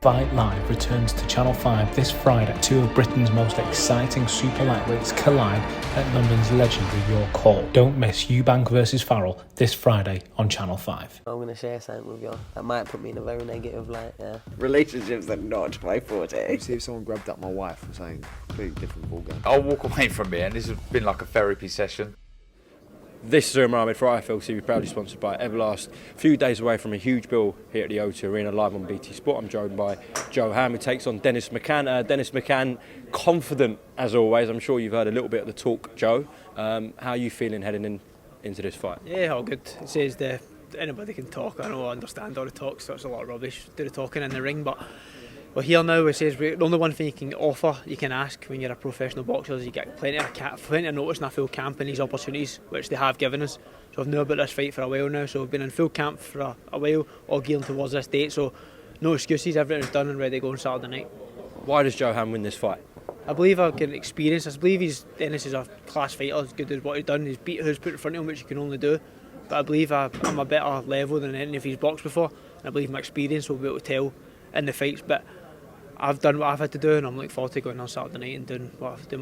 Fight Live returns to Channel 5 this Friday. Two of Britain's most exciting super lightweights collide at London's legendary York Hall. Don't miss Eubank vs Farrell this Friday on Channel 5. I'm going to share something with you. That might put me in a very negative light, yeah. Relationships are not my forte. See if someone grabbed up my wife or something completely different ballgame. I'll walk away from it, and this has been like a therapy session. This is Mohammed for IFL TV, proudly sponsored by Everlast. A few days away from a huge bill here at the O2 Arena, live on BT Sport. I'm joined by Joe Ham, who takes on Dennis McCann. Dennis McCann, confident as always. I'm sure you've heard a little bit of the talk, Joe. How are you feeling heading into this fight? Yeah, all good. It says anybody can talk. I know I understand all the talk, so it's a lot of rubbish. Do the talking in the ring, but we're here now. It says the only one thing you can offer, you can ask when you're a professional boxer, is you get plenty of notice in a full camp and these opportunities, which they have given us. So I've known about this fight for a while now, so we've been in full camp for a while, all gearing towards this date, so no excuses, everything's done and ready to go on Saturday night. Why does Joe Ham win this fight? I believe I've got experience. I believe Dennis is a class fighter, as good as what he's done. He's beat who's put in front of him, which you can only do. But I believe I'm a better level than any of he's boxed before, and I believe my experience will be able to tell in the fights. But I've done what I've had to do, and I'm looking forward to going on Saturday night and doing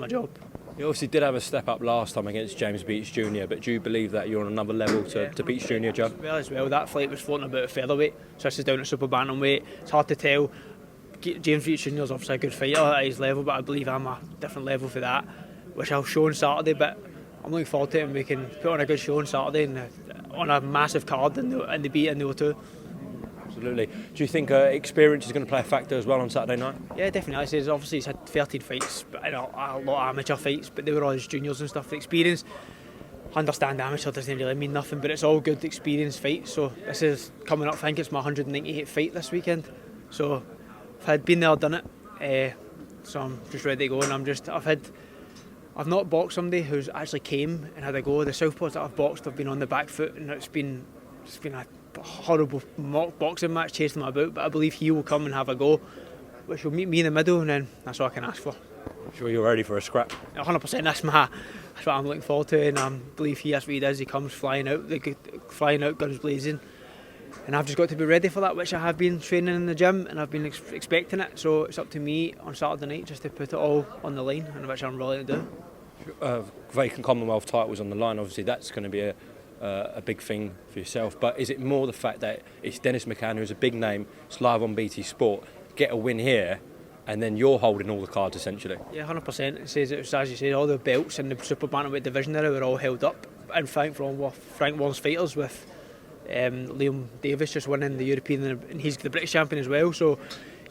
my job. You obviously did have a step up last time against James Beach Jr., but do you believe that you're on another level to Beach Jr., Joe? As well, that fight was floating about at featherweight, so this is down at super bantamweight. It's hard to tell. James Beach Jr. is obviously a good fighter at his level, but I believe I'm a different level for that, which I'll show on Saturday. But I'm looking forward to it, and we can put on a good show on Saturday and on a massive card in the beat in the O2. Absolutely. Do you think experience is going to play a factor as well on Saturday night? Yeah, definitely. Obviously he's had 13 fights, but a lot of amateur fights, but they were all his juniors and stuff. The experience, I understand amateur doesn't really mean nothing, but it's all good experience fights. So this is coming up, I think it's my 198th fight this weekend. So I've been there, done it. So I'm just ready to go, and I've not boxed somebody who's actually came and had a go. The southpaws that I've boxed have been on the back foot, and it's been a horrible mock boxing match, chasing him about, but I believe he will come and have a go, which will meet me in the middle, and then that's all I can ask for. I'm sure you're ready for a scrap. 100%, that's what I'm looking forward to, and I believe that's what he does. He comes flying out, guns blazing, and I've just got to be ready for that, which I have been training in the gym, and I've been expecting it, so it's up to me on Saturday night just to put it all on the line, and which I'm willing to do. Vacant Commonwealth titles on the line, obviously that's going to be a big thing for yourself, but is it more the fact that it's Dennis McCann, who's a big name, it's live on BT Sport, get a win here and then you're holding all the cards essentially? Yeah, 100%. It says, as you say, all the belts in the super bantamweight division there were all held up, and Frank Warren's fighters, with Liam Davis just winning the European, and he's the British champion as well. So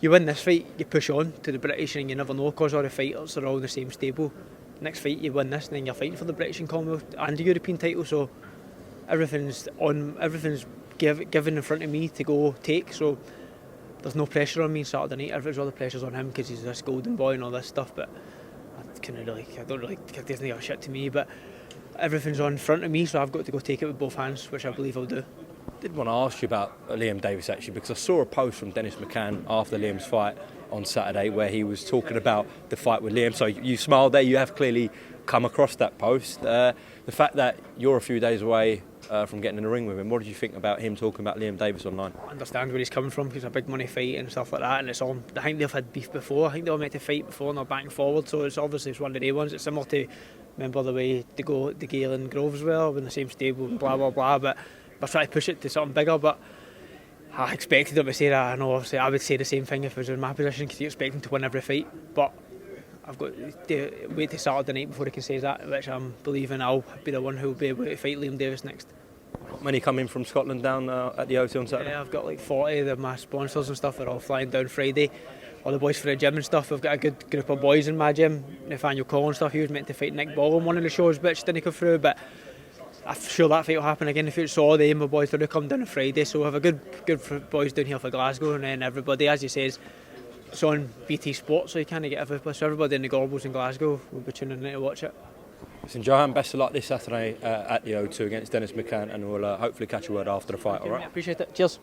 you win this fight, you push on to the British, and you never know, because all the fighters are all in the same stable. Next fight you win this, and then you're fighting for the British and Commonwealth and the European title. So everything's given in front of me to go take, so there's no pressure on me Saturday night. Everyone's all the pressure's on him because he's this golden boy and all this stuff, but I don't really it doesn't give a shit to me, but everything's on in front of me, so I've got to go take it with both hands, which I believe I'll do. I did want to ask you about Liam Davis actually, because I saw a post from Dennis McCann after Liam's fight on Saturday where he was talking about the fight with Liam, so you smiled there, you have clearly come across that post. The fact that you're a few days away from getting in the ring with him, what did you think about him talking about Liam Davis online? I understand where he's coming from, because it's a big money fight and stuff like that, and I think they've had beef before. I think they were meant to fight before and they're back and forward, so it's obviously one of the ones. It's similar to, remember the way they go the Gale and Groves were in the same stable and blah blah blah, but they're trying to push it to something bigger. But I expected them to say that. I know obviously I would say the same thing if I was in my position, because you expect him to win every fight, but I've got to wait till Saturday night before he can say that, which I'm believing I'll be the one who will be able to fight Liam Davis next. Many coming from Scotland down at the O2 on Saturday? Yeah, I've got like 40 of my sponsors and stuff are all flying down Friday. All the boys for the gym and stuff. I've got a good group of boys in my gym. Nathaniel Cole and stuff, he was meant to fight Nick Ball on one of the shows, which didn't go through, but I'm sure that fight will happen again. If it's all the my boys, they'll come down on Friday, so we'll have a good boys down here for Glasgow, and then everybody, as you says, it's on BT Sport, so you can't get everybody. So everybody in the Gorbals in Glasgow will be tuning in to watch it. Listen, Johan, best of luck this Saturday at the O2 against Dennis McCann, and we'll hopefully catch a word after the fight, alright? Yeah, appreciate it. Cheers.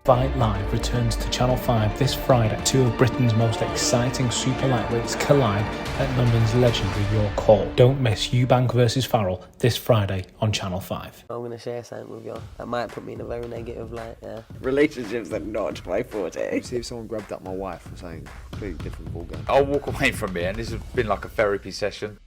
Fight Live returns to Channel 5 this Friday. Two of Britain's most exciting super lightweights collide at London's legendary York Hall. Don't miss Eubank versus Farrell this Friday on Channel 5. I'm going to share something with you. That might put me in a very negative light, yeah. Relationships are not my forte. See if someone grabbed up my wife or something completely different ballgame. I'll walk away from it, and this has been like a therapy session.